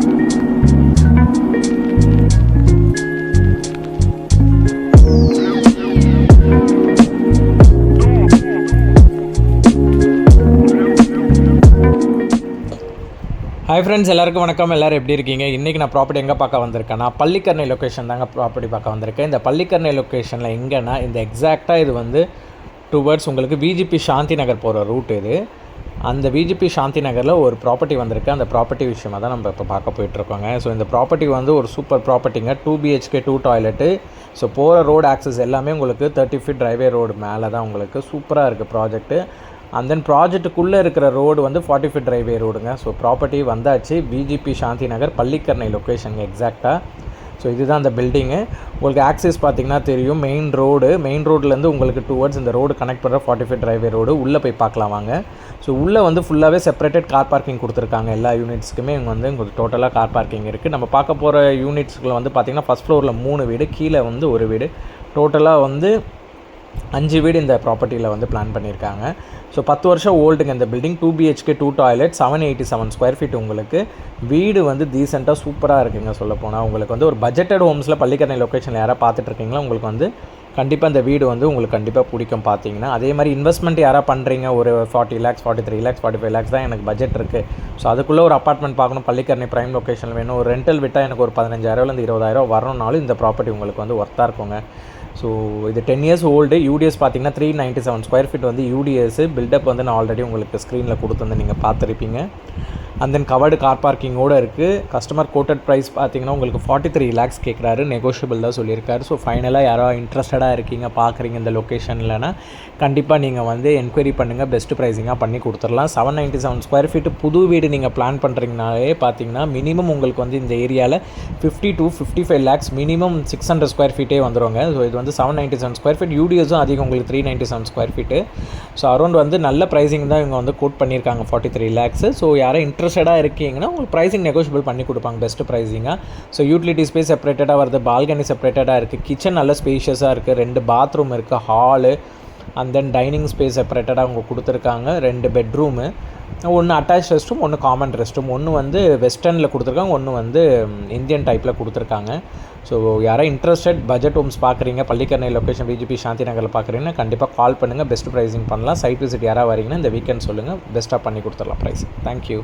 Hi friends, எல்லாருக்கும் வணக்கம். எல்லோரும் எப்படி இருக்கீங்க? இன்றைக்கி நான் ப்ராப்பர்ட்டி எங்கே பார்க்க வந்திருக்கேன்னா, பள்ளிக்கரணை லொக்கேஷன் தாங்க ப்ராப்பர்ட்டி பார்க்க வந்திருக்கேன். இந்த பள்ளிக்கரணை லொக்கேஷனில் எங்கன்னா இந்த எக்ஸாக்டாக இது வந்து டுவர்ட்ஸ் உங்களுக்கு விஜிபி சாந்தி நகர் போகிற ரூட் இது. அந்த விஜிபி சாந்தி நகரில் ஒரு ப்ராப்பர்ட்டி வந்திருக்கு. அந்த ப்ராப்பர்ட்டி விஷயமாக தான் நம்ம இப்போ பார்க்க போயிட்டுருக்கோங்க. ஸோ இந்த ப்ராப்பர்ட்டி வந்து ஒரு சூப்பர் ப்ராப்பர்ட்டிங்க. 2 BHK 2 toilet. ஸோ போகிற ரோடு ஆக்சஸ் எல்லாமே உங்களுக்கு 30 feet டிரைவே ரோடு மேலே தான் உங்களுக்கு சூப்பராக இருக்குது ப்ராஜெக்ட்டு. அண்ட் தென் ப்ராஜெக்ட்டுக்குள்ளே இருக்கிற ரோடு வந்து 40 feet டிரைவே ரோடுங்க. ஸோ ப்ராப்பர்ட்டி வந்தாச்சு. விஜிபி சாந்தி நகர் பள்ளிக்கரணை லொக்கேஷனுங்க எக்ஸாக்டாக. ஸோ இதுதான் அந்த பில்டிங்கு. உங்களுக்கு ஆக்சஸ் பார்த்திங்கன்னா தெரியும், மெயின் ரோட்லேருந்து உங்களுக்கு டுவர்ட்ஸ் இந்த ரோடு கனெக்ட் பண்ணுற 40 feet டிரைவே ரோடு. உள்ளே போய் பார்க்கலாம் வாங்க. ஸோ உள்ளே வந்து ஃபுல்லாகவே செப்பரேட்டட் கார் பார்க்கிங் கொடுத்துருக்காங்க. எல்லா யூனிட்ஸ்க்குமே இங்கே வந்து உங்களுக்கு டோட்டலாக கார் பார்க்கிங் இருக்குது. நம்ம பார்க்க போகிற யூனிட்ஸ்க்குள்ள வந்து பார்த்திங்கன்னா ஃபஸ்ட் ஃப்ளோரில் 3 வீடு, கீழே வந்து ஒரு வீடு, டோட்டலாக வந்து 5 வீடு இந்த ப்ராப்பர்ட்டியில் வந்து பிளான் பண்ணியிருக்காங்க. ஸோ 10 வருஷம் ஓல்டுங்க இந்த building. 2 BHK 2 toilet, 787 square feet. உங்களுக்கு வீடு வந்து டீசெண்டாக சூப்பராக இருக்குங்க. சொல்லப்போனால் உங்களுக்கு வந்து ஒரு பட்ஜெட்டட் ஹோம்ஸில் பள்ளிக்கரணை லொக்கேஷனில் யாராவது பார்த்துட்ருக்கீங்களா, உங்களுக்கு வந்து கண்டிப்பாக இந்த வீடு வந்து உங்களுக்கு கண்டிப்பாக பிடிக்கும் பார்த்தீங்கன்னா. அதே மாதிரி இன்வெஸ்ட்மெண்ட் யாராவது பண்ணுறீங்க, ஒரு 40 lakhs 43 lakhs 45 lakhs தான் எனக்கு பட்ஜெட் இருக்குது, ஸோ அதுக்குள்ளே ஒரு அப்பார்ட்மெண்ட் பார்க்கணும், பள்ளிக்கரணை ப்ரைம் லொக்கேஷனில் வேணும், ஒரு ரெண்டல் விட்டால் எனக்கு ஒரு 15,000 20,000 வரணும்னாலும் இந்த ப்ராப்பர்ட்டி உங்களுக்கு வந்து ஒர்த்தாக இருக்குங்க. ஸோ இது 10 years ஓல்டு. யூடிஎஸ் பார்த்தீங்கன்னா 397 ஸ்கொயர் ஃபீட் வந்து யூடிஎஸ். பில்டப் வந்து நான் ஆல்ரெடி உங்களுக்கு ஸ்க்ரீனில் கொடுத்துருந்து நீங்கள் பார்த்துருப்பீங்க. அண்ட் தென் கவர்டு கார் பார்க்கிங்கோடு இருக்குது. கஸ்டமர் கோட்டட் ப்ரைஸ் பார்த்தீங்கன்னா உங்களுக்கு 43 lakhs கேட்குறாரு. நெகோஷியபிள் தான் சொல்லியிருக்காரு. ஸோ ஃபைனலாக யாரோ இன்ட்ரெஸ்டடாக இருக்கீங்க, பார்க்குறீங்க இந்த லொக்கேஷன்லனா கண்டிப்பாக நீங்கள் வந்து என்கொயரி பண்ணுங்கள். பெஸ்ட் ப்ரைஸிங்காக பண்ணி கொடுத்துடலாம். 797 ஸ்கொயர் ஃபீட்டு புது வீடு நீங்கள் பிளான் பண்ணுறீங்கனாலே பார்த்தீங்கன்னா மினிமம் உங்களுக்கு வந்து இந்த ஏரியாவில் 50 to 55 lakhs மினிமம் 600 ஸ்கொயர் ஃபீட்டே வந்துடுங்க. ஸோ இது வந்து 797 ஸ்கொயர் ஃபீட். யூடிஎஸும் அதிகம் உங்களுக்கு 397 ஸ்கொயர் ஃபீட்டு. ஸோ அரௌண்ட் வந்து நல்ல ப்ரைஸிங் தான் இவங்க வந்து கோட் பண்ணியிருக்காங்க 43 lakhs. ஸோ யாரும் இன்ட்ரெஸ்டடாக இருக்கீங்கன்னா உங்களுக்கு ப்ரைஸிங் நெகோஷியபிள் பண்ணி கொடுப்பாங்க பெஸ்ட் ப்ரைஸிங்காக. ஸோ யூட்டிலிட்டி ஸ்பேஸ் செப்பரேட்டடாக வருது, பால்கனி செப்பரேட்டடாக இருக்குது, கிச்சன் நல்ல ஸ்பேஷியஸாக இருக்குது, 2 பாத்ரூம் இருக்குது, hall, and then dining space செப்பரேட்டடாக அவங்க கொடுத்துருக்காங்க, 2 பெட்ரூமு, ஒன்று அட்டாச் ரெஸ்ட் ரூம், ஒன்று காமன் ரெஸ்ட் ரூம், ஒன்று வந்து வெஸ்டர்னில் கொடுத்துருக்காங்க, ஒன்று வந்து இந்தியன் டைப்பில் கொடுத்துருக்காங்க. ஸோ யாராவது இன்ட்ரெஸ்டட் பட்ஜெட் ஹோம்ஸ் பார்க்குறீங்க, பள்ளிக்கரணை லொக்கேஷன் விஜிபி சாந்தி நகரில் பார்க்குறீங்கன்னா கண்டிப்பாக கால் பண்ணுங்கள். பெஸ்ட் ப்ரைஸிங் பண்ணலாம். சைட் விசிட் யாராவது வரீங்கன்னா இந்த வீக்கெண்ட் சொல்லுங்கள், பெஸ்ட்டாக பண்ணி கொடுத்துடலாம் ப்ரைஸ். தேங்க்யூ.